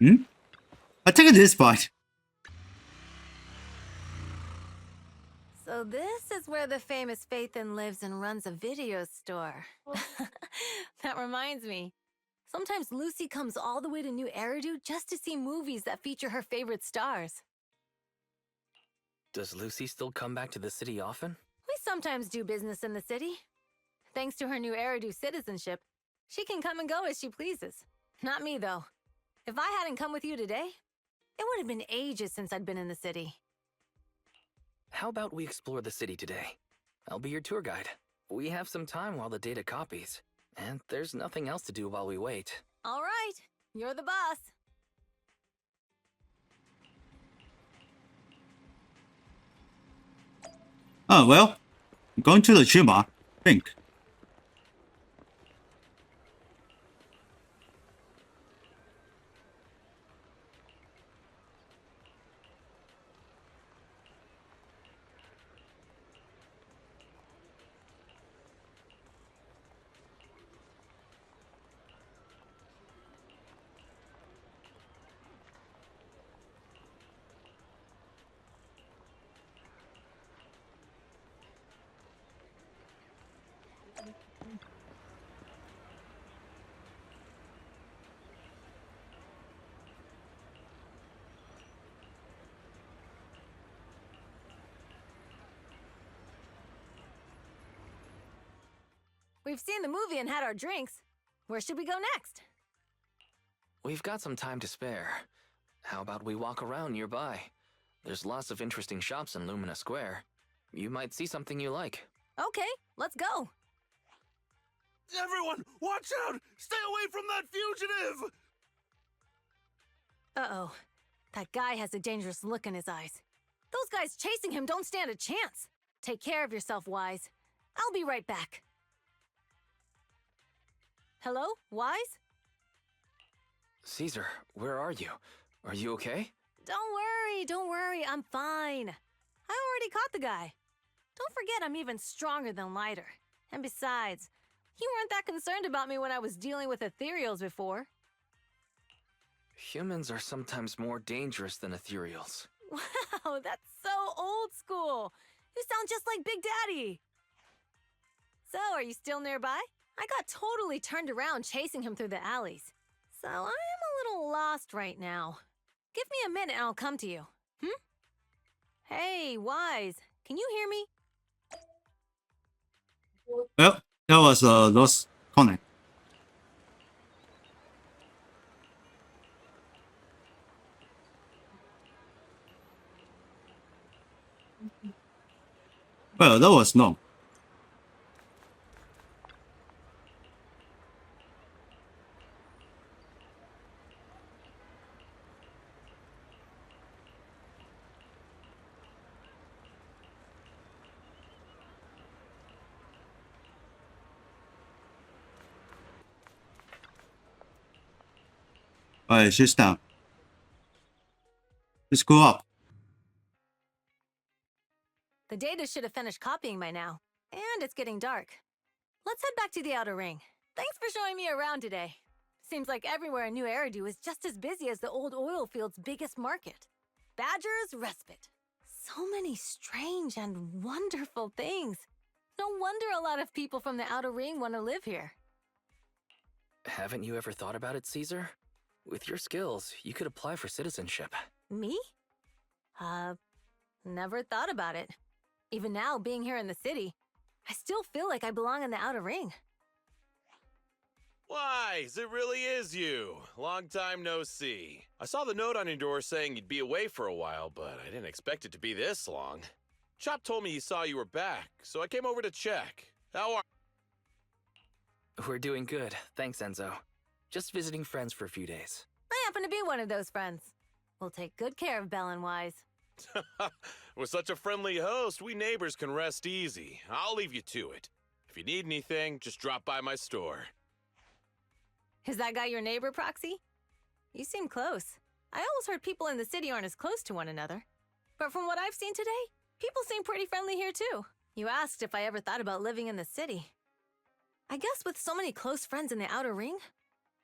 Hmm? I think it is fine. So this is where the famous Faithin lives and runs a video store. That reminds me. Sometimes Lucy comes all the way to New Eridu just to see movies that feature her favorite stars. Does Lucy still come back to the city often? We sometimes do business in the city. Thanks to her New Eridu citizenship, she can come and go as she pleases. Not me, though. If I hadn't come with you today, it would have been ages since I'd been in the city. How about we explore the city today? I'll be your tour guide. We have some time while the data copies, and there's nothing else to do while we wait. All right, you're the boss. Oh, well. I'm going to the gym, I think. We've seen the movie and had our drinks. Where should we go next? We've got some time to spare. How about we walk around nearby? There's lots of interesting shops in Lumina Square. You might see something you like. Okay, let's go. Everyone, watch out! Stay away from that fugitive! Uh-oh. That guy has a dangerous look in his eyes. Those guys chasing him don't stand a chance. Take care of yourself, Wise. I'll be right back. Hello, Wise? Caesar, where are you? Are you okay? Don't worry, I'm fine. I already caught the guy. Don't forget I'm even stronger than Lighter. And besides, you weren't that concerned about me when I was dealing with ethereals before. Humans are sometimes more dangerous than ethereals. Wow, that's so old school. You sound just like Big Daddy. So, are you still nearby? I got totally turned around chasing him through the alleys. So, I'm a little lost right now. Give me a minute and I'll come to you. Hey, Wise, can you hear me? Well, that was lost connect. Well, that was long. Alright, she's down. Let's go up. The data should have finished copying by now. And it's getting dark. Let's head back to the outer ring. Thanks for showing me around today. Seems like everywhere in New Eridu is just as busy as the old oil field's biggest market. Badger's Respite. So many strange and wonderful things. No wonder a lot of people from the outer ring want to live here. Haven't you ever thought about it, Caesar? With your skills, you could apply for citizenship. Me? Never thought about it. Even now, being here in the city, I still feel like I belong in the outer ring. Wise, it really is you. Long time no see. I saw the note on your door saying you'd be away for a while, but I didn't expect it to be this long. Chop told me he saw you were back, so I came over to check. How are... We're doing good, thanks, Enzo. Just visiting friends for a few days. I happen to be one of those friends. We'll take good care of Belle and Wise. With such a friendly host, we neighbors can rest easy. I'll leave you to it. If you need anything, just drop by my store. Is that guy your neighbor, Proxy? You seem close. I always heard people in the city aren't as close to one another. But from what I've seen today, people seem pretty friendly here too. You asked if I ever thought about living in the city. I guess with so many close friends in the outer ring,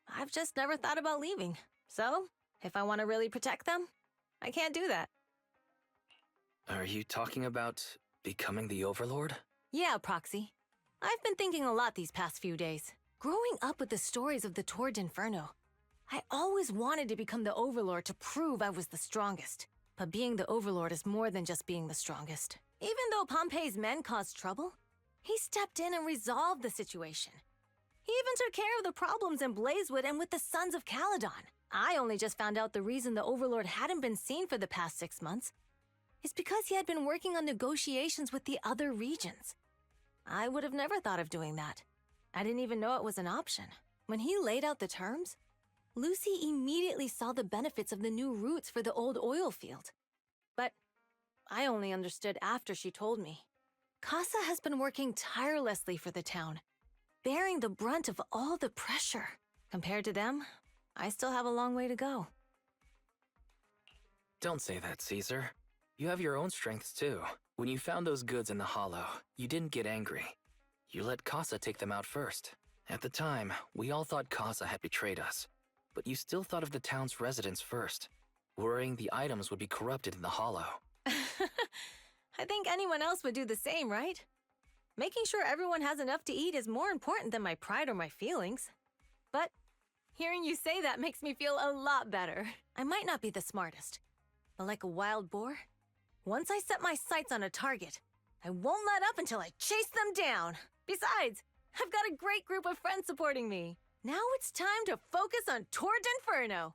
I've just never thought about leaving. So, If I want to really protect them, I can't do that. Are you talking about becoming the Overlord? Yeah, Proxy. I've been thinking a lot these past few days. Growing up with the stories of the Torrid Inferno, I always wanted to become the Overlord to prove I was the strongest. But being the Overlord is more than just being the strongest. Even though Pompey's men caused trouble, he stepped in and resolved the situation. He even took care of the problems in Blazewood and with the Sons of Caledon. I only just found out the reason the Overlord hadn't been seen for the past 6 months is because he had been working on negotiations with the other regions. I would have never thought of doing that. I didn't even know it was an option. When he laid out the terms, Lucy immediately saw the benefits of the new routes for the old oil field. But I only understood after she told me. Casa has been working tirelessly for the town, bearing the brunt of all the pressure. Compared to them, I still have a long way to go. Don't say that, Caesar. You have your own strengths too. When you found those goods in the hollow, you didn't get angry. You let Casa take them out first. At the time, we all thought Casa had betrayed us. But you still thought of the town's residents first, worrying the items would be corrupted in the hollow. I think anyone else would do the same, right? Making sure everyone has enough to eat is more important than my pride or my feelings. But hearing you say that makes me feel a lot better. I might not be the smartest, but like a wild boar, once I set my sights on a target, I won't let up until I chase them down. Besides, I've got a great group of friends supporting me. Now it's time to focus on Torrid Inferno.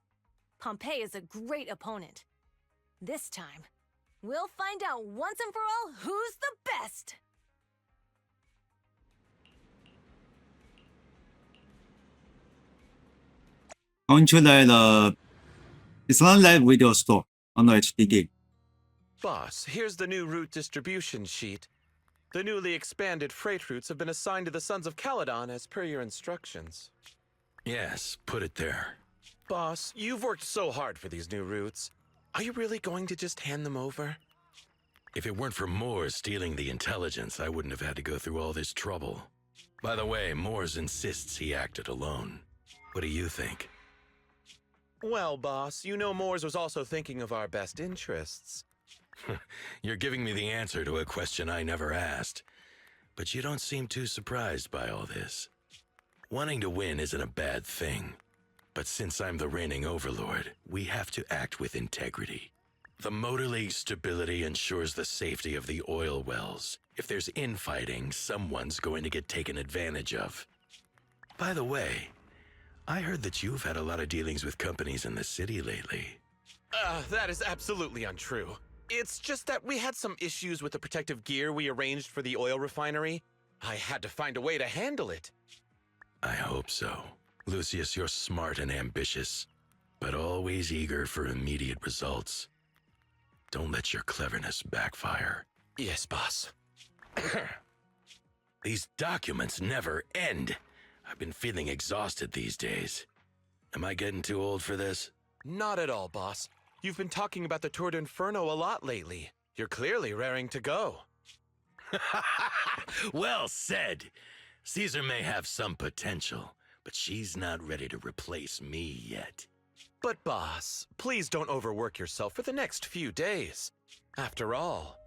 Pompey is a great opponent. This time, we'll find out once and for all who's the best. Going to the Zenless video store on the HDD. Boss, here's the new route distribution sheet. The newly expanded freight routes have been assigned to the Sons of Caledon as per your instructions. Yes, put it there. Boss, you've worked so hard for these new routes. Are you really going to just hand them over? If it weren't for Moores stealing the intelligence, I wouldn't have had to go through all this trouble. By the way, Moores insists he acted alone. What do you think? Well, boss, you know Moores was also thinking of our best interests. You're giving me the answer to a question I never asked. But you don't seem too surprised by all this. Wanting to win isn't a bad thing. But since I'm the reigning overlord, we have to act with integrity. The Motor League's stability ensures the safety of the oil wells. If there's infighting, someone's going to get taken advantage of. By the way, I heard that you've had a lot of dealings with companies in the city lately. That is absolutely untrue. It's just that we had some issues with the protective gear we arranged for the oil refinery. I had to find a way to handle it. I hope so. Lucius, you're smart and ambitious, but always eager for immediate results. Don't let your cleverness backfire. Yes, boss. These documents never end. I've been feeling exhausted these days. Am I getting too old for this? Not at all, boss. You've been talking about the Torrid Inferno a lot lately. You're clearly raring to go. Well said. Caesar may have some potential, but she's not ready to replace me yet. But boss, please don't overwork yourself for the next few days. After all,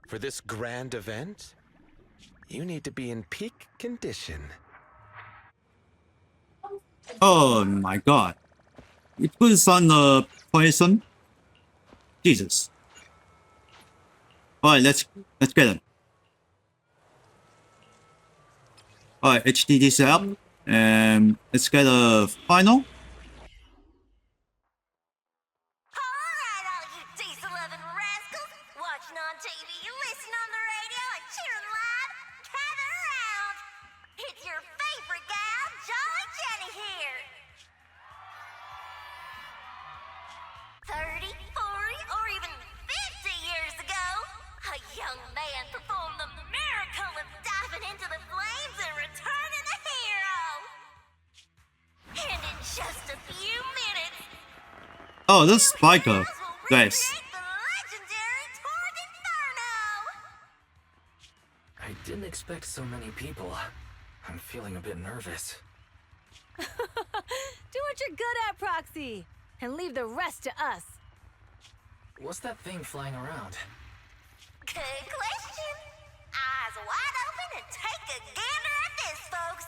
for this grand event, you need to be in peak condition. Oh my god. It puts on the poison. Jesus. Alright, let's get him. Alright, HDD set up. And let's get a final. Alright, all you diesel-loving rascals, watching on TV, listening on the radio, and cheering live, gather around! It's your favorite gal, Jolly Jenny here! 30, 40, or even 50 years ago, a young man performed the miracle of diving into the flames and returning a hero! And in just a few minutes, Oh, this is Spiker. Guys. the legendary Torrid Inferno! I didn't expect so many people. I'm feeling a bit nervous. Do what you're good at, Proxy. and leave the rest to us. What's that thing flying around? Good question. Eyes wide open and take a gander at this, folks.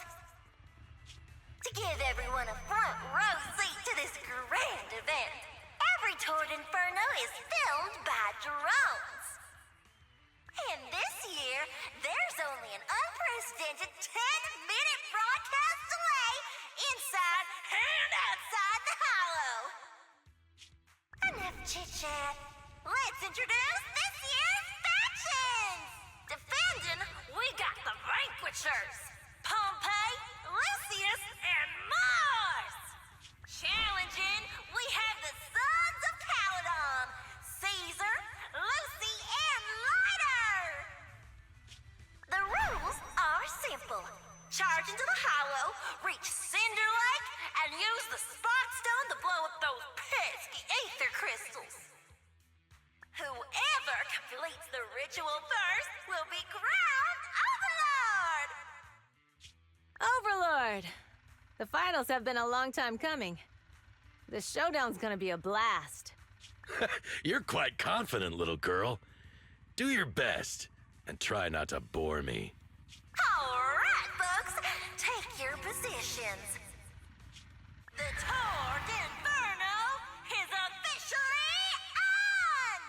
To give everyone a front row seat to this grand event, every Toward Inferno is filmed by drones. And this year, there's only an unprecedented 10-minute broadcast delay inside and outside the Hollow. Enough chit-chat. Let's introduce this year's factions! Defending, we got the Vanquishers, Pompey, Lucius, and Mars! Challenging, we have the Sons of Caledon, Caesar, Lucy, and Lighter! The rules are simple. Charge into the Hollow, reach Cinder Lake, and use the Spark Stone to blow up those pesky ether crystals. Whoever completes the ritual first will be crowned Overlord! Overlord! The finals have been a long time coming. The showdown's gonna be a blast. You're quite confident, little girl. Do your best, and try not to bore me. Alright, folks, take your positions. The Toward Inferno is officially on!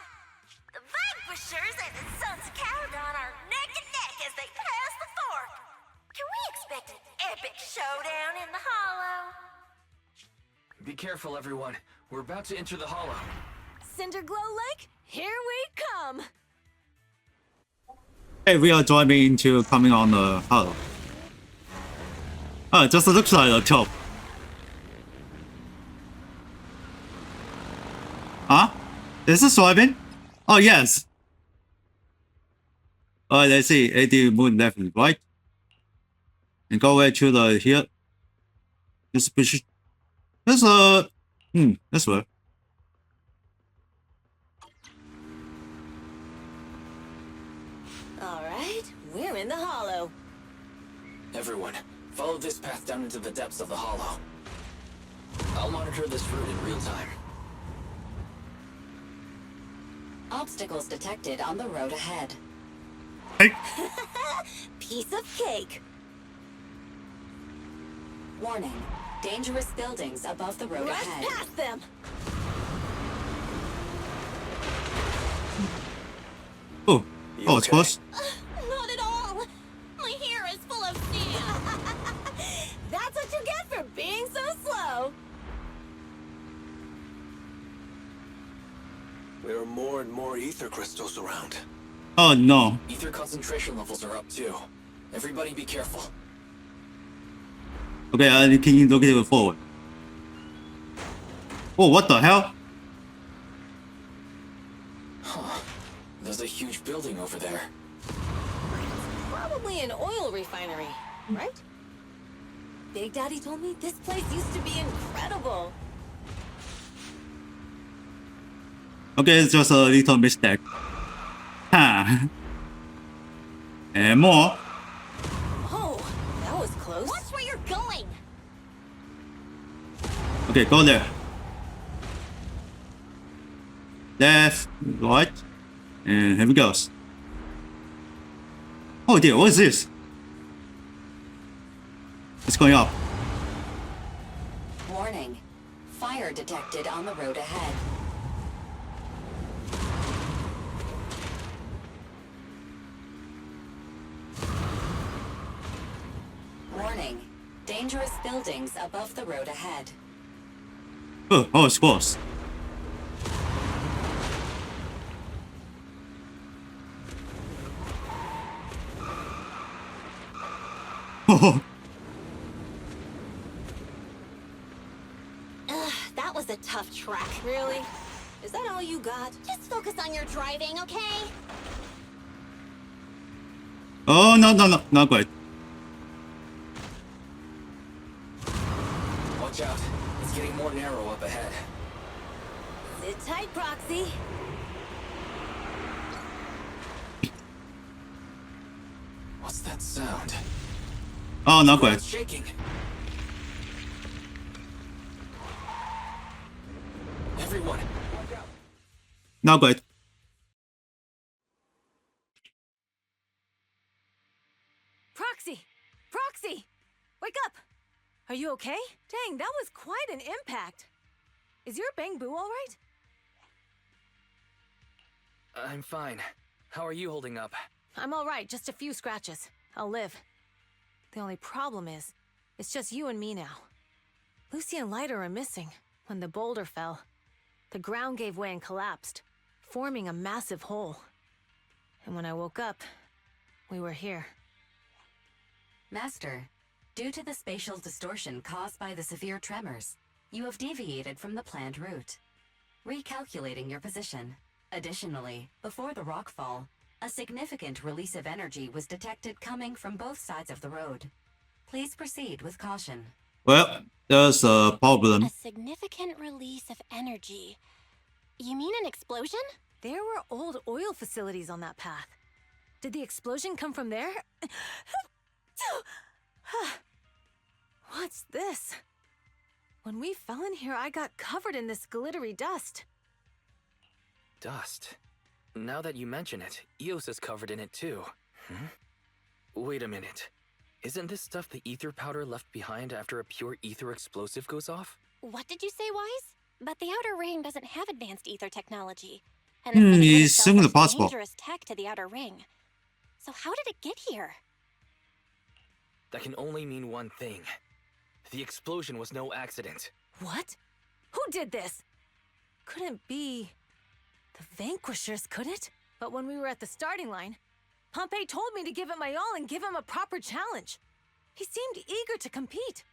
The Vanquishers and the Sons of Caledon are neck and neck as they pass the fork. Can we expect an epic showdown in the Hollow? Be careful, everyone. We're about to enter the Hollow. Cinderglow Lake, here we come! Hey, we are driving into coming on the Hollow. Oh, it just looks like a top. Huh? Is this driving? Oh, yes. Alright, let's see. AD move left and right. And go right to the here. This position. This this way. Alright, we're in the Hollow. Everyone, follow this path down into the depths of the Hollow. I'll monitor this route in real time. Obstacles detected on the road ahead. Hey. Piece of cake. Warning. Dangerous buildings above the road Rush ahead. past them! Oh, oh, it's close. Not at all! My hair is full of steel! That's what you get for being so slow! There are more and more ether crystals around. Oh no. Ether concentration levels are up too. Everybody be careful. Okay, can you look it forward? Oh, what the hell? Huh. There's a huge building over there. Probably an oil refinery, right? Big Daddy told me this place used to be incredible. Okay, it's just a little mistake. Huh. And more. Oh, that was close. Watch where you're going! Okay, go there. Left, right, and here we go. Oh dear, what is this? It's going up. Warning. Fire detected on the road ahead. Warning. Dangerous buildings above the road ahead. Oh, it's close. Oh, That was a tough track. Really? Is that all you got? Just focus on your driving, okay? oh no, no, no, not quite. Watch out. It's getting more narrow up ahead. Sit tight, Proxy. What's that sound? Oh, not quite. It's shaking. not great. Proxy! Proxy! Wake up! Are you okay? Dang, that was quite an impact. Is your bang boo all right? I'm fine. How are you holding up? I'm all right, just a few scratches. I'll live. The only problem is, it's just you and me now. Lucy and Leiter are missing. When the boulder fell, the ground gave way and collapsed, forming a massive hole. And when I woke up, we were here. Master, due to the spatial distortion caused by the severe tremors, you have deviated from the planned route. Recalculating your position. Additionally, before the rockfall, a significant release of energy was detected coming from both sides of the road. Please proceed with caution. Well, there's a problem. A significant release of energy. You mean an explosion? There were old oil facilities on that path. Did the explosion come from there? What's this? When we fell in here, I got covered in this glittery dust. Dust. Now that you mention it, Eos is covered in it too. Wait a minute. Isn't this stuff the ether powder left behind after a pure ether explosive goes off? What did you say, Wise? But the Outer Ring doesn't have advanced ether technology. And the city It's itself simply has possible. dangerous tech to the Outer Ring. So how did it get here? That can only mean one thing. The explosion was no accident. What? Who did this? Couldn't be the Vanquishers, could it? But when we were at the starting line, Pompey told me to give it my all and give him a proper challenge. He seemed eager to compete.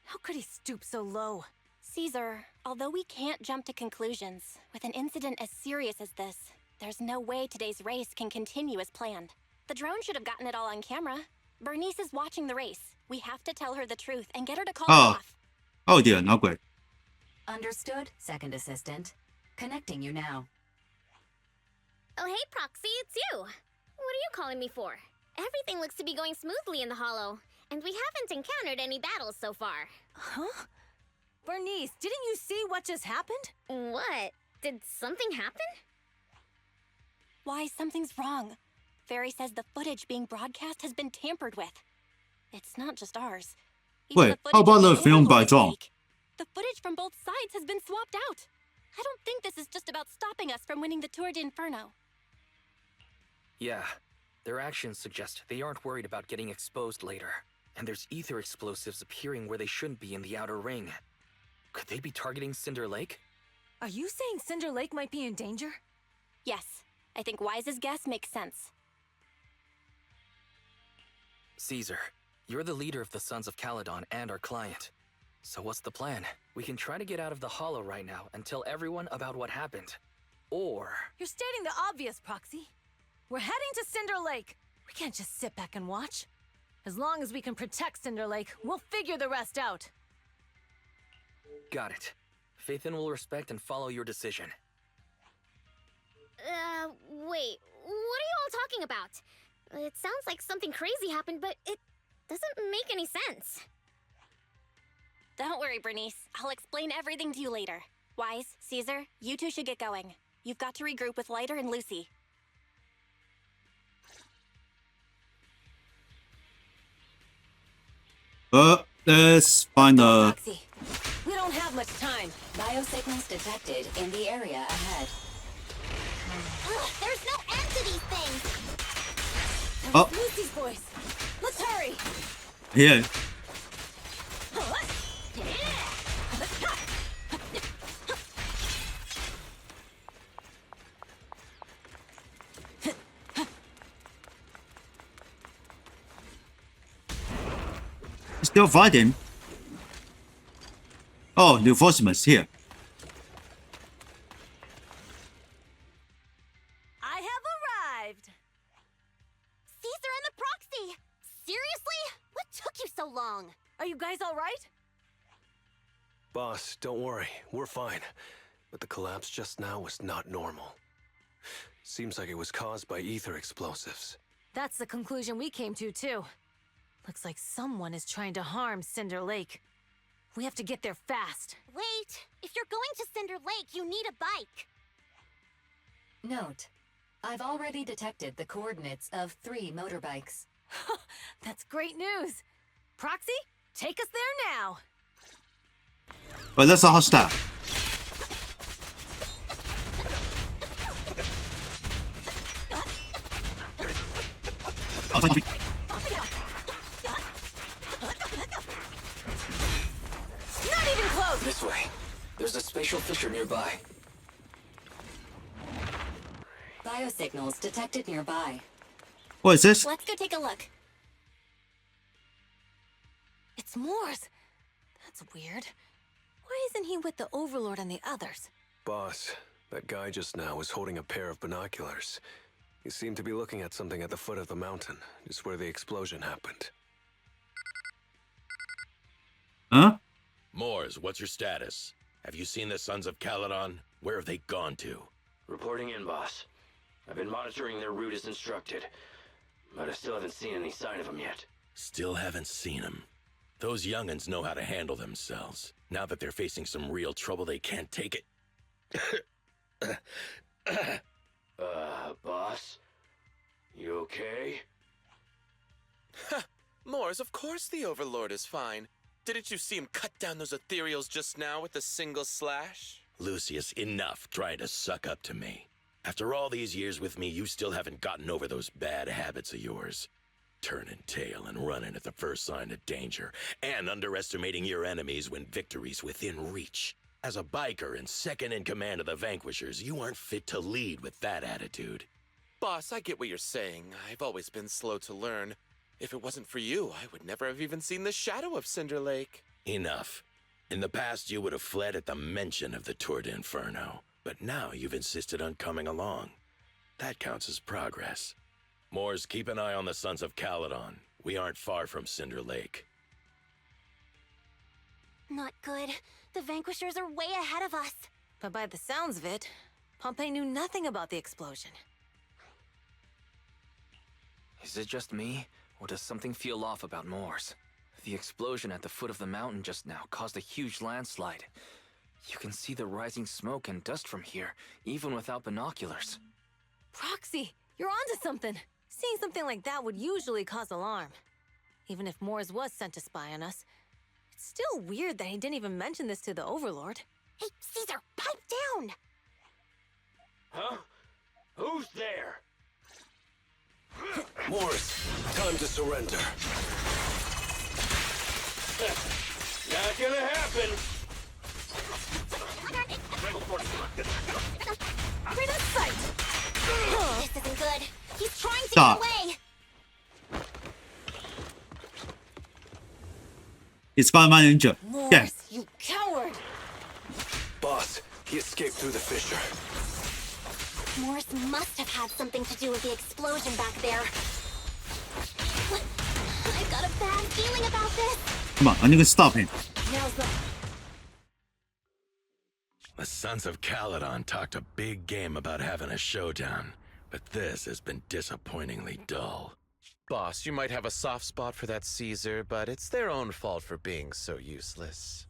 How could he stoop so low? Caesar, although we can't jump to conclusions, with an incident as serious as this, there's no way today's race can continue as planned. The drone should have gotten it all on camera. Bernice is watching the race. We have to tell her the truth and get her to call it off. Oh dear, not great. Understood, Second Assistant. Connecting you now. Oh, hey, Proxy, it's you. What are you calling me for? Everything looks to be going smoothly in the Hollow, and we haven't encountered any battles so far. Huh? Bernice, didn't you see what just happened? What? Did something happen? Why, something's wrong. Fairy says the footage being broadcast has been tampered with. It's not just ours. Even Wait, the how footage about of the film by is John? fake. The footage from both sides has been swapped out. I don't think this is just about stopping us from winning the Tour d'Inferno. Yeah, their actions suggest they aren't worried about getting exposed later. And there's ether explosives appearing where they shouldn't be in the Outer Ring. Could they be targeting Cinder Lake? Are you saying Cinder Lake might be in danger? Yes, I think Wise's guess makes sense. Caesar, you're the leader of the Sons of Caledon and our client. So what's the plan? We can try to get out of the Hollow right now and tell everyone about what happened. Or... You're stating the obvious, Proxy. We're heading to Cinder Lake. We can't just sit back and watch. As long as we can protect Cinder Lake, we'll figure the rest out. Got it. Faithin will respect and follow your decision. Wait, what are you all talking about? It sounds like something crazy happened, but it doesn't make any sense. Don't worry, Bernice. I'll explain everything to you later. Wise, Caesar, you two should get going. You've got to regroup with Leiter and Lucy. Let's find a... Proxy, we don't have much time. Biosignals detected in the area ahead. Ugh, there's no end to these things! Oh, Lucy's voice. Let's hurry. here. Still fighting. Oh, reinforcements here. I have arrived. Caesar and the Proxy! Seriously? What took you so long? Are you guys all right? Boss, don't worry. We're fine. But the collapse just now was not normal. Seems like it was caused by ether explosives. That's the conclusion we came to, too. Looks like someone is trying to harm Cinder Lake. We have to get there fast. Wait, if you're going to Cinder Lake, you need a bike. Note, I've already detected the coordinates of 3 motorbikes. That's great news. Proxy, take us there now. But that's a hostile. Not even close. This way. There's a spatial fissure nearby. Biosignals detected nearby. What is this? Let's go take a look. It's Moore's. That's weird. Why isn't he with the Overlord and the others? Boss, that guy just now was holding a pair of binoculars. He seemed to be looking at something at the foot of the mountain, just where the explosion happened. Huh? Moors, what's your status? Have you seen the Sons of Caledon? Where have they gone to? Reporting in, boss. I've been monitoring their route as instructed, but I still haven't seen any sign of them yet. Still haven't seen them. Those young'uns know how to handle themselves. Now that they're facing some real trouble, they can't take it. Boss? You okay? Moors, of course the Overlord is fine. Didn't you see him cut down those ethereals just now with a single slash? Lucius, enough trying to suck up to me. After all these years with me, you still haven't gotten over those bad habits of yours. Turning tail and running at the first sign of danger, and underestimating your enemies when victory's within reach. As a biker and second in command of the Vanquishers, you aren't fit to lead with that attitude. Boss, I get what you're saying. I've always been slow to learn. If it wasn't for you, I would never have even seen the shadow of Cinder Lake. Enough. In the past, you would have fled at the mention of the Tour d'Inferno, but now you've insisted on coming along. That counts as progress. Moors, keep an eye on the Sons of Caledon. We aren't far from Cinder Lake. Not good. The Vanquishers are way ahead of us. But by the sounds of it, Pompey knew nothing about the explosion. Is it just me, or does something feel off about Moore's? The explosion at the foot of the mountain just now caused a huge landslide. You can see the rising smoke and dust from here, even without binoculars. Proxy, you're onto something. Seeing something like that would usually cause alarm. Even if Moores was sent to spy on us, it's still weird that he didn't even mention this to the Overlord. Hey, Caesar, pipe down! Huh? Who's there? Morris, time to surrender. Not gonna happen! Right on sight! This isn't good. He's trying to Stop. get away! It's Spider-Man Ninja. Moores, Yeah. you coward! Boss, he escaped through the fissure. Morse must have had something to do with the explosion back there. What? I've got a bad feeling about this. Come on, I need to stop him. Now's the... The Sons of Caledon talked a big game about having a showdown, but this has been disappointingly dull. Boss, you might have a soft spot for that Caesar, but it's their own fault for being so useless.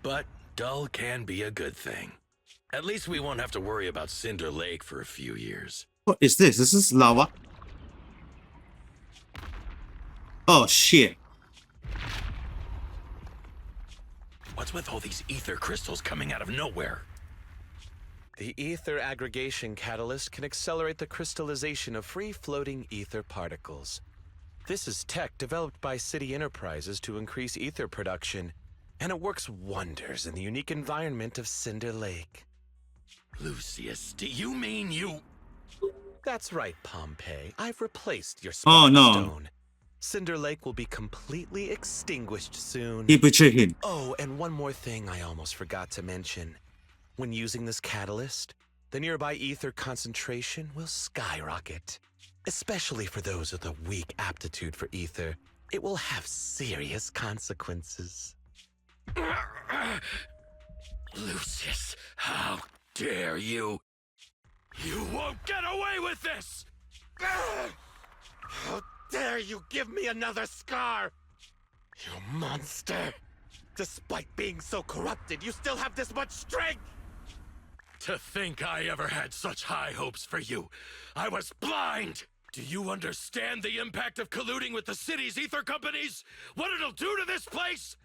But dull can be a good thing. At least we won't have to worry about Cinder Lake for a few years. What is this? This is lava. Oh shit. What's with all these ether crystals coming out of nowhere? The ether aggregation catalyst can accelerate the crystallization of free-floating ether particles. This is tech developed by City Enterprises to increase ether production, and it works wonders in the unique environment of Cinder Lake. Lucius, do you mean you... That's right, Pompey. I've replaced your Oh, spark no. stone. Cinder Lake will be completely extinguished soon. He betrayed him. Oh, and one more thing I almost forgot to mention. When using this catalyst, the nearby ether concentration will skyrocket. Especially for those with a weak aptitude for ether, it will have serious consequences. Lucius, how dare you? You won't get away with this! How dare you give me another scar! You monster! Despite being so corrupted, you still have this much strength! To think I ever had such high hopes for you. I was blind! Do you understand the impact of colluding with the city's ether companies? What it'll do to this place?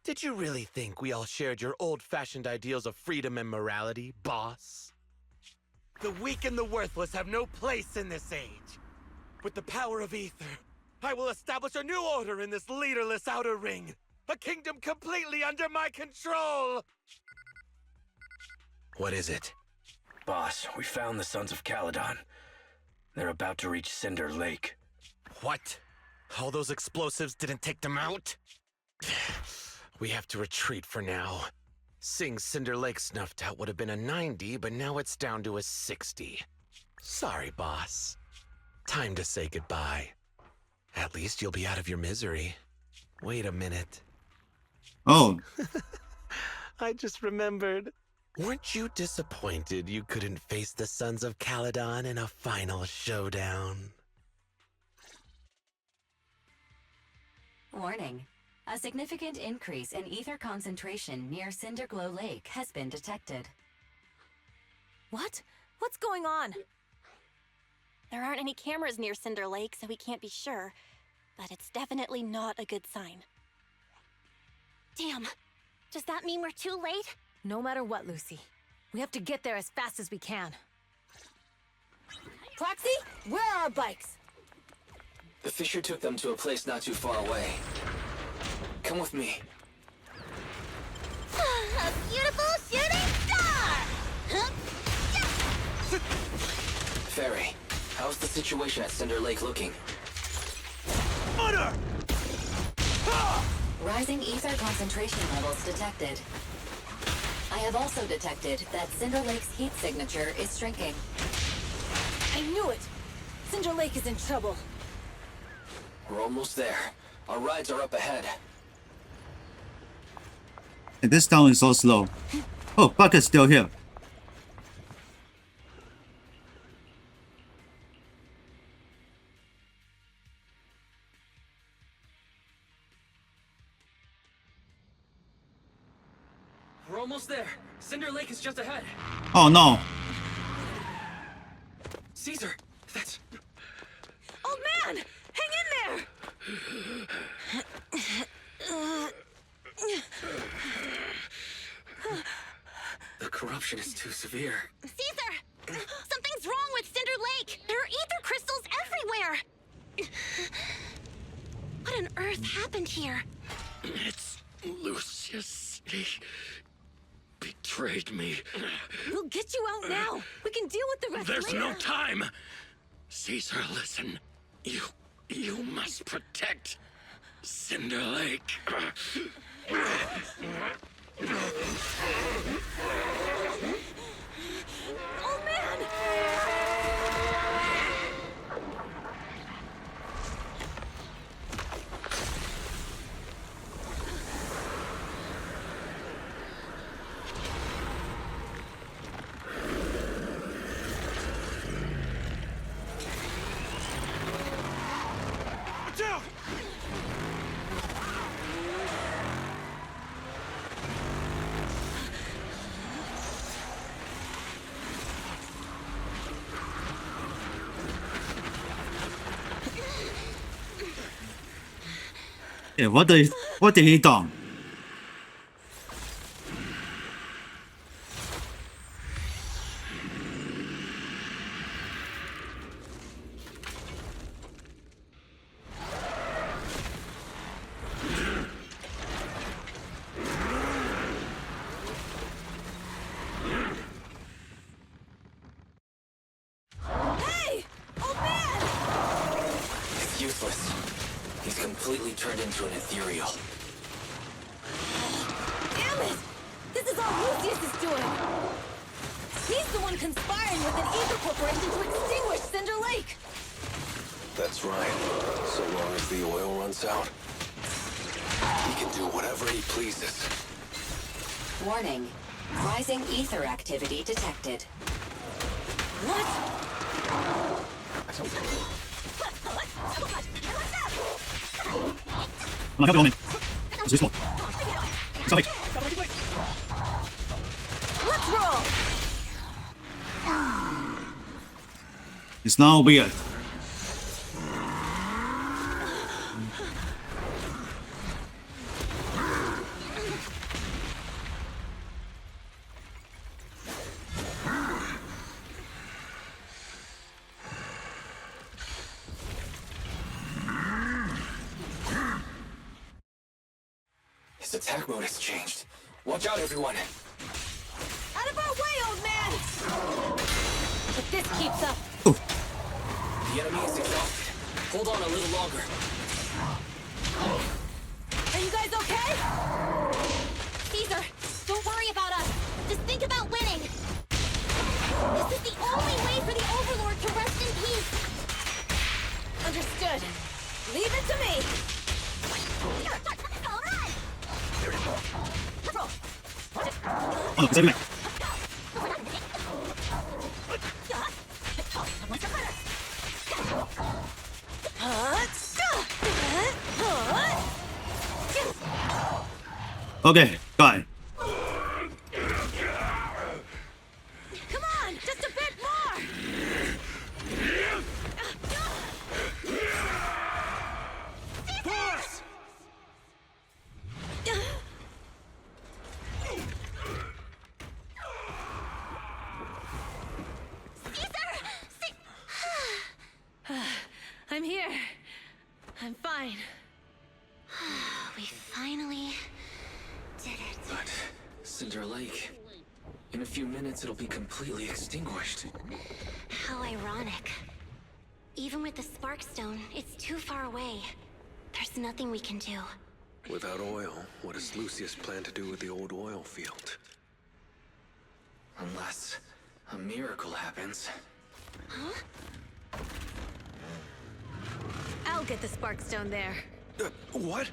Did you really think we all shared your old-fashioned ideals of freedom and morality, boss? The weak and the worthless have no place in this age. With the power of ether, I will establish a new order in this leaderless outer ring. A kingdom completely under my control! What is it? Boss, we found the Sons of Caledon. They're about to reach Cinder Lake. What? All those explosives didn't take them out? We have to retreat for now. Seeing Cinder Lake snuffed out would have been a 90, but now it's down to a 60. Sorry, boss. Time to say goodbye. At least you'll be out of your misery. Wait a minute. Oh, I just remembered. Weren't you disappointed you couldn't face the Sons of Caledon in a final showdown? Warning. A significant increase in ether concentration near Cinderglow Lake has been detected. What? What's going on? There aren't any cameras near Cinder Lake, so we can't be sure. But it's definitely not a good sign. Damn. Does that mean we're too late? No matter what, Lucy. We have to get there as fast as we can. Proxy, where are our bikes? The Fisher took them to a place not too far away. Come with me. A beautiful shooting star! Fairy, how's the situation at Cinder Lake looking? Order! Rising ether concentration levels detected. I have also detected that Cinder Lake's heat signature is shrinking. I knew it! Cinder Lake is in trouble. We're almost there. Our rides are up ahead. and this town is so slow. Oh, Bucket's still here. We're almost there. Cinder Lake is just ahead. Oh no. Caesar, that's... Old man! Hang in there! The corruption is too severe. Caesar! Something's wrong with Cinder Lake! There are ether crystals everywhere! What on earth happened here? It's Lucius. He betrayed me. We'll get you out now. We can deal with the rest There's later. no time. Caesar, listen. You must protect Cinder Lake. Old man! Watch out! Yeah, what did he do? Hey! Old man! It's useless. He's completely turned into an ethereal. Damn it! This is all Lucius is doing! He's the one conspiring with an ether corporation to extinguish Cinder Lake! That's right. So long as the oil runs out, he can do whatever he pleases. Warning. Rising ether activity detected. What? I'm not helping. It's this one. Stop it. Let's roll! It's not weird. His attack mode has changed. Watch out, everyone. Out of our way, old man! If this keeps up... The enemy is exhausted. Hold on a little longer. Are you guys okay? Caesar, don't worry about us. Just think about winning. This is the only way for the Overlord to rest in peace. Understood. Leave it to me! All right. Oh, save me. Okay, fine. Come on, just a bit more! I'm here. I'm fine. We finally did it. But Cinder Lake, in a few minutes it'll be completely extinguished. How ironic. Even with the Sparkstone, it's too far away. There's nothing we can do. Without oil, what does Lucius plan to do with the old oil field? Unless a miracle happens. Huh? I'll get the Sparkstone there. What?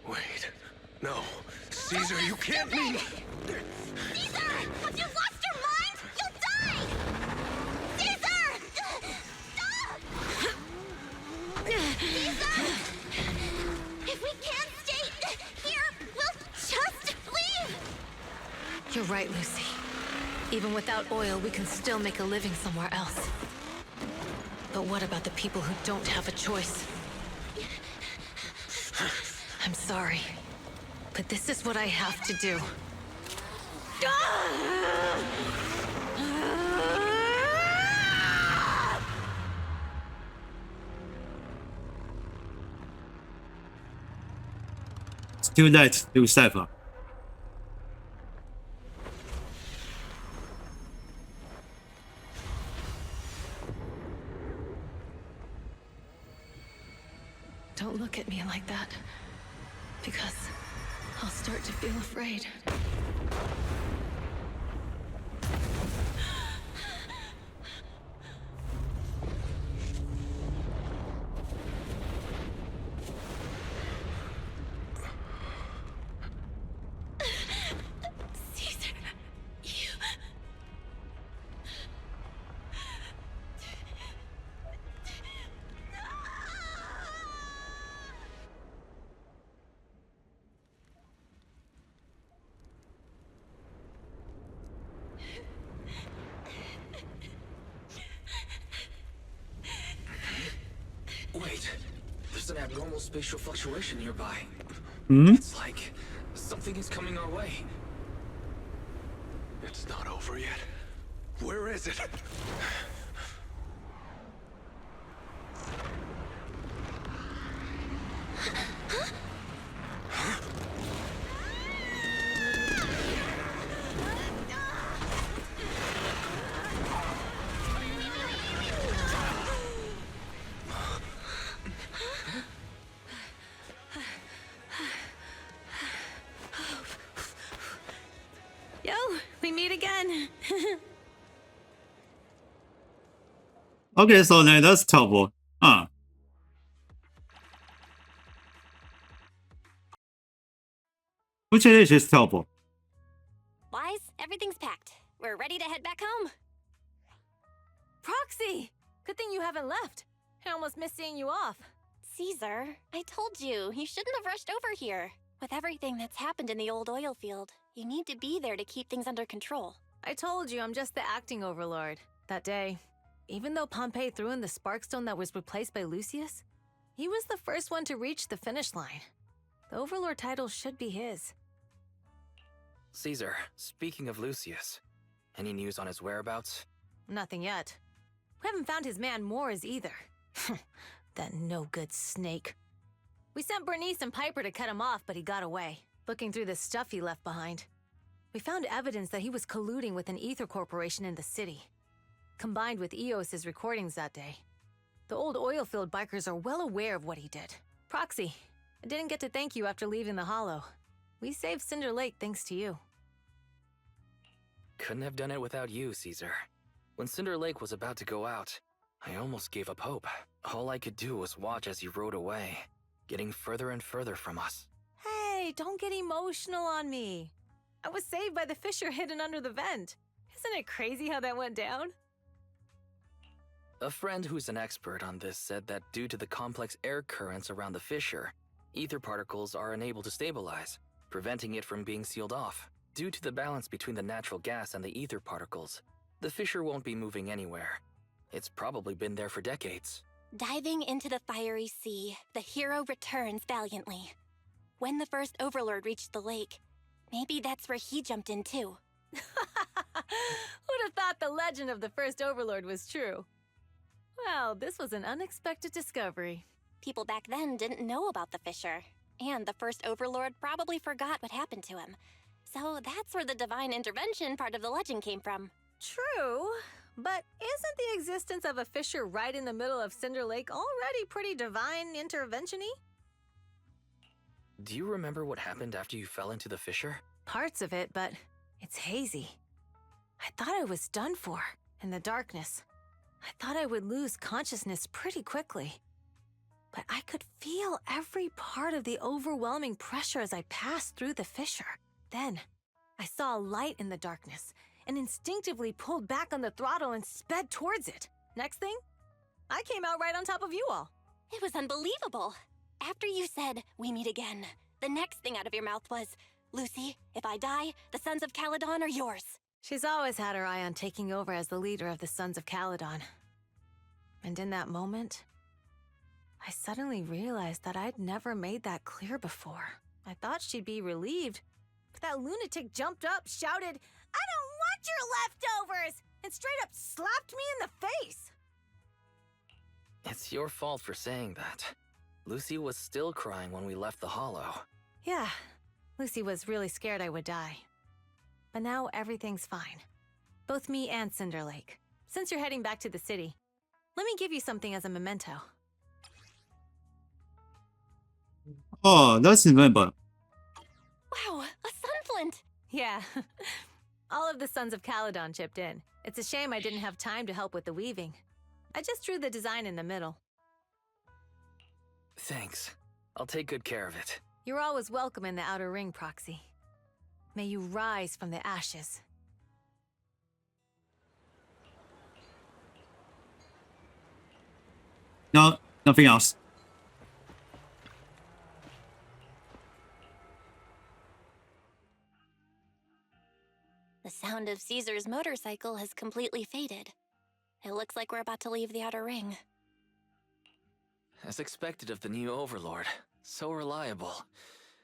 Wait. No. Caesar, you can't mean... Caesar! Have you lost your mind? You'll die! Caesar! Stop! Caesar! If we can't stay here, we'll just leave! You're right, Lucy. Even without oil, we can still make a living somewhere else. But what about the people who don't have a choice? I'm sorry, but this is what I have to do. It's too late to suffer. Don't look at me like that, because I'll start to feel afraid. Caesar, you... Wait, there's an abnormal spatial fluctuation nearby. Hmm? It's like something is coming our way. It's not over yet. Where is it? Yo, we meet again. Okay, so then that's teleport. Huh. Which it is teleport. Wise, everything's packed. We're ready to head back home. Proxy! Good thing you haven't left. I almost missed seeing you off. Caesar, I told you, you shouldn't have rushed over here. With everything that's happened in the old oil field, You need to be there to keep things under control. I told you I'm just the acting overlord. That day, even though Pompey threw in the Sparkstone that was replaced by Lucius, he was the first one to reach the finish line. The overlord title should be his. Caesar, speaking of Lucius, any news on his whereabouts? Nothing yet. We haven't found his man Moores either. That no-good snake. We sent Bernice and Piper to cut him off, but he got away, looking through the stuff he left behind. We found evidence that he was colluding with an ether corporation in the city, combined with EOS's recordings that day. The old oilfield bikers are well aware of what he did. Proxy, I didn't get to thank you after leaving the Hollow. We saved Cinder Lake thanks to you. Couldn't have done it without you, Caesar. When Cinder Lake was about to go out, I almost gave up hope. All I could do was watch as he rode away, getting further and further from us. Hey, don't get emotional on me. I was saved by the fissure hidden under the vent. Isn't it crazy how that went down? A friend who's an expert on this said that due to the complex air currents around the fissure, ether particles are unable to stabilize, preventing it from being sealed off. Due to the balance between the natural gas and the ether particles, the fissure won't be moving anywhere. It's probably been there for decades. Diving into the fiery sea, the hero returns valiantly. When the first overlord reached the lake, maybe that's where he jumped in too. Who'd have thought the legend of the first overlord was true? Well, this was an unexpected discovery. People back then didn't know about the fissure, and the first overlord probably forgot what happened to him. So that's where the divine intervention part of the legend came from. True, but isn't the existence of a fissure right in the middle of Cinder Lake already pretty divine intervention-y? Do you remember what happened after you fell into the fissure? Parts of it, but it's hazy. I thought I was done for, in the darkness. I thought I would lose consciousness pretty quickly. But I could feel every part of the overwhelming pressure as I passed through the fissure. Then, I saw a light in the darkness and instinctively pulled back on the throttle and sped towards it. Next thing, I came out right on top of you all. It was unbelievable. After you said, "We meet again," the next thing out of your mouth was, "Lucy, if I die, the Sons of Caledon are yours." She's always had her eye on taking over as the leader of the Sons of Caledon. And in that moment, I suddenly realized that I'd never made that clear before. I thought she'd be relieved, but that lunatic jumped up, shouted, "I don't want your leftovers!" and straight up slapped me in the face. It's your fault for saying that. Lucy was still crying when we left the Hollow. Yeah, Lucy was really scared I would die. But now everything's fine. Both me and Cinder Lake. Since you're heading back to the city, let me give you something as a memento. Oh, let's remember. Wow, a sunflint! Yeah, all of the Sons of Caledon chipped in. It's a shame I didn't have time to help with the weaving. I just drew the design in the middle. Thanks. I'll take good care of it. You're always welcome in the Outer Ring, Proxy. May you rise from the ashes. No, nothing else. The sound of Caesar's motorcycle has completely faded. It looks like we're about to leave the Outer Ring. As expected of the new Overlord. So reliable.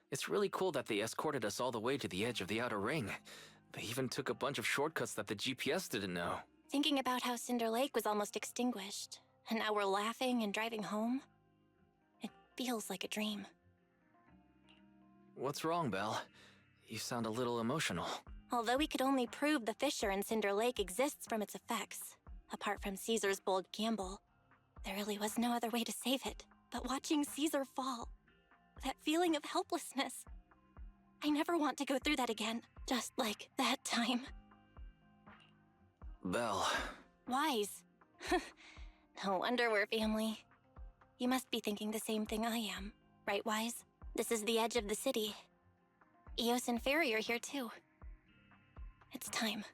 It's really cool that they escorted us all the way to the edge of the Outer Ring. They even took a bunch of shortcuts that the GPS didn't know. Thinking about how Cinder Lake was almost extinguished, and now we're laughing and driving home, it feels like a dream. What's wrong, Belle? You sound a little emotional. Although we could only prove the fissure in Cinder Lake exists from its effects, apart from Caesar's bold gamble, there really was no other way to save it. But watching Caesar fall, that feeling of helplessness, I never want to go through that again, just like that time. Belle. Wise. No wonder we're family. You must be thinking the same thing I am, right, Wise? This is the edge of the city. Eos and Fairy are here too. It's time.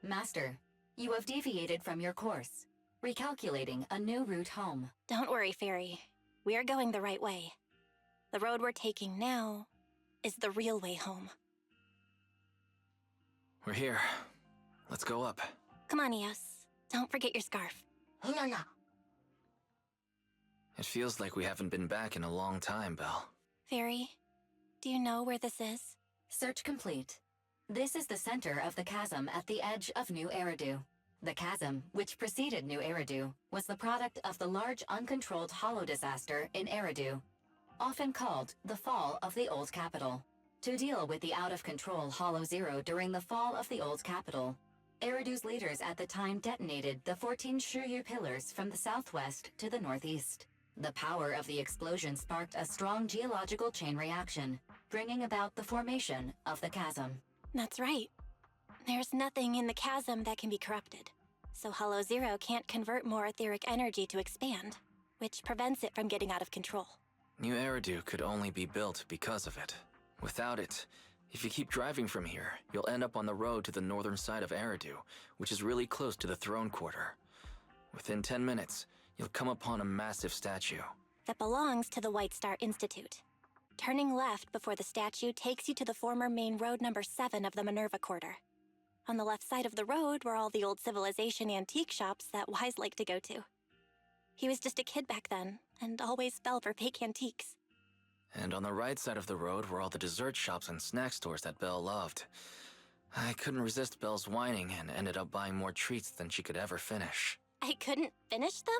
Master, you have deviated from your course. Recalculating a new route home. Don't worry, Fairy. We're going the right way. The road we're taking now is the real way home. We're here. Let's go up. Come on, Eos. Don't forget your scarf. It feels like we haven't been back in a long time, Belle. Fairy, do you know where this is? Search complete. This is the center of the chasm at the edge of New Eridu. The chasm, which preceded New Eridu, was the product of the large uncontrolled hollow disaster in Eridu, often called the fall of the Old Capital. To deal with the out-of-control Hollow Zero during the fall of the Old Capital, Eridu's leaders at the time detonated the 14 Shiryu pillars from the southwest to the northeast. The power of the explosion sparked a strong geological chain reaction, bringing about the formation of the chasm. That's right. There's nothing in the chasm that can be corrupted. So Hollow Zero can't convert more etheric energy to expand, which prevents it from getting out of control. New Eridu could only be built because of it. Without it, if you keep driving from here, you'll end up on the road to the northern side of Eridu, which is really close to the throne quarter. Within 10 minutes, you'll come upon a massive statue. That belongs to the White Star Institute. Turning left before the statue takes you to the former main road number 7 of the Minerva Quarter. On the left side of the road were all the old civilization antique shops that Wise liked to go to. He was just a kid back then, and always fell for fake antiques. And on the right side of the road were all the dessert shops and snack stores that Belle loved. I couldn't resist Belle's whining and ended up buying more treats than she could ever finish. I couldn't finish them?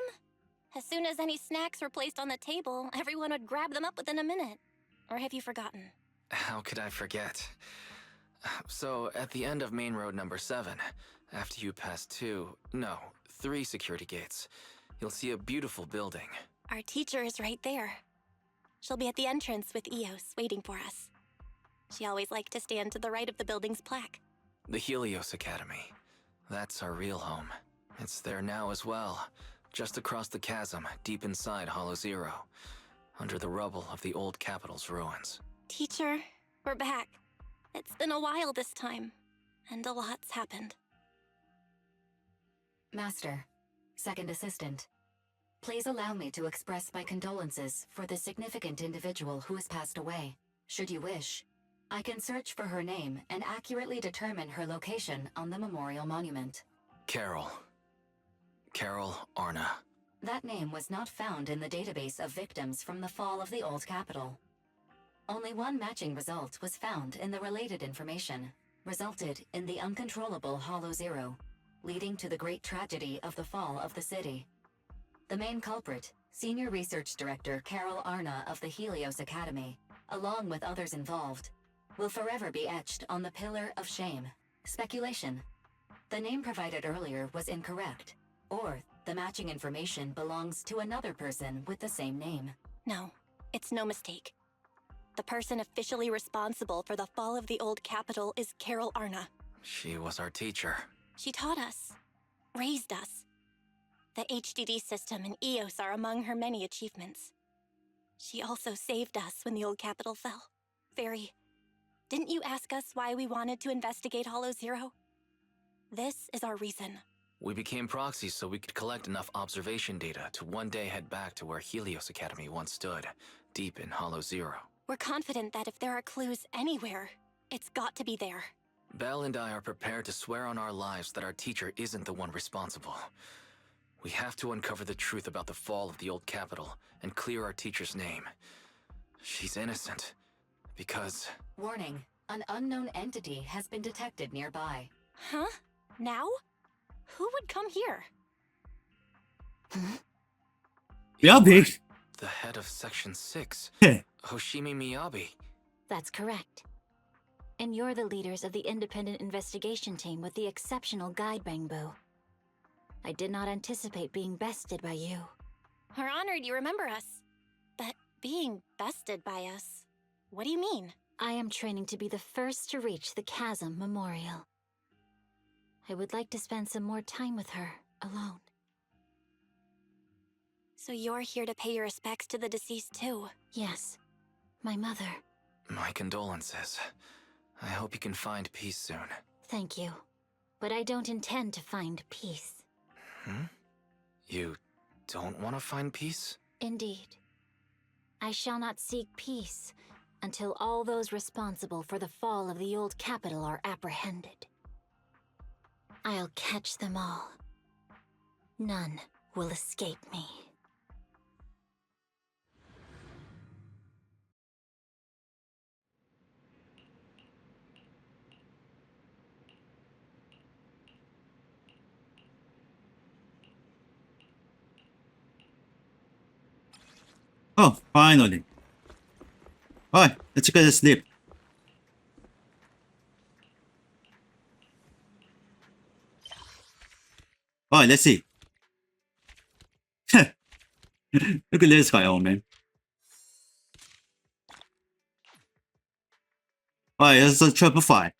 As soon as any snacks were placed on the table, everyone would grab them up within a minute. Or have you forgotten? How could I forget? So, at the end of main road number 7, after you pass 3 security gates, you'll see a beautiful building. Our teacher is right there. She'll be at the entrance with Eos, waiting for us. She always liked to stand to the right of the building's plaque. The Helios Academy. That's our real home. It's there now as well, just across the chasm, deep inside Hollow Zero, under the rubble of the old capital's ruins. Teacher, we're back. It's been a while this time, and a lot's happened. Master, second assistant, please allow me to express my condolences for the significant individual who has passed away. Should you wish, I can search for her name and accurately determine her location on the memorial monument. Carol Arna. That name was not found in the database of victims from the fall of the Old Capital. Only one matching result was found in the related information, resulted in the uncontrollable Hollow Zero, leading to the great tragedy of the fall of the city. The main culprit, Senior Research Director Carol Arna of the Helios Academy, along with others involved, will forever be etched on the Pillar of Shame. Speculation. The name provided earlier was incorrect, or the matching information belongs to another person with the same name. No, it's no mistake. The person officially responsible for the fall of the Old Capital is Carol Arna. She was our teacher. She taught us, raised us. The HDD system and EOS are among her many achievements. She also saved us when the Old Capital fell. Fairy, didn't you ask us why we wanted to investigate Hollow Zero? This is our reason. We became proxies so we could collect enough observation data to one day head back to where Helios Academy once stood, deep in Hollow Zero. We're confident that if there are clues anywhere, it's got to be there. Belle and I are prepared to swear on our lives that our teacher isn't the one responsible. We have to uncover the truth about the fall of the Old Capital and clear our teacher's name. She's innocent, because... Warning, an unknown entity has been detected nearby. Huh? Now? Who would come here? Miyabi. The head of Section 6, Heh. Hoshimi Miyabi. That's correct. And you're the leaders of the independent investigation team with the exceptional guide Bangbo. I did not anticipate being bested by you. We're honored you remember us. But being bested by us, what do you mean? I am training to be the first to reach the Chasm Memorial. I would like to spend some more time with her, alone. So you're here to pay your respects to the deceased too? Yes, my mother. My condolences. I hope you can find peace soon. Thank you. But I don't intend to find peace. You don't want to find peace? Indeed. I shall not seek peace until all those responsible for the fall of the old capital are apprehended. I'll catch them all. None will escape me. Oh, finally. Alright, let's go to sleep. Alright, let's see. Look at this guy, old man. Alright, it's a triple fight.